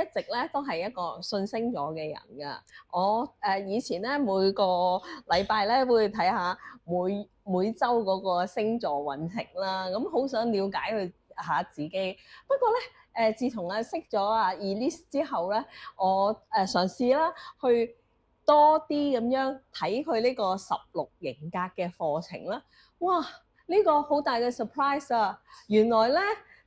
一直咧都係一個信星座嘅人㗎。我以前咧每個禮拜咧會睇下每週嗰個星座運程啦，咁好想了解佢下自己。不過咧自從識咗Elise 之後咧，我嘗試啦去多啲咁樣睇佢呢個16型格嘅課程啦。哇！呢個好大嘅 surprise 啊！原來咧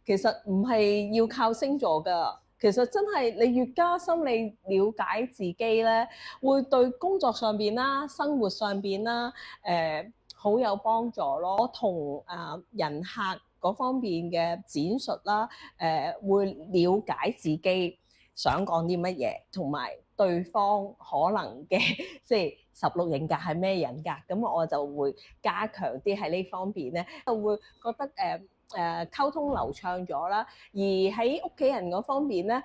其實唔係要靠星座㗎，其實真係你越加深你了解自己咧，會對工作上邊啦、生活上邊啦，好有幫助咯。同人客嗰方面嘅展述啦，會了解自己想講啲乜嘢，同埋對方可能嘅即係16型格係咩人格，咁我就會加強啲喺呢方面咧，就會覺得溝通流暢咗啦。而喺屋企人嗰方面咧，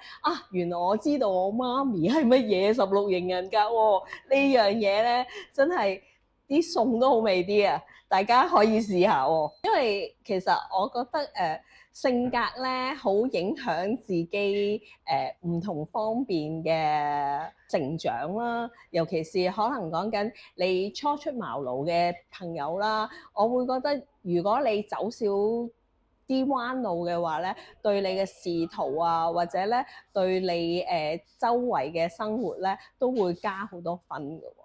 原來我知道我媽咪係乜嘢16型人格喎，呢樣嘢咧真係啲餸都好味啲啊！大家可以試下喎，因為其實我覺得性格咧好影響自己唔同方面嘅成長啦，尤其是可能講緊你初出茅廬嘅朋友啦，我會覺得如果你走少啲彎路嘅話咧，對你嘅仕途或者咧對你周圍嘅生活咧都會加好多分㗎喎。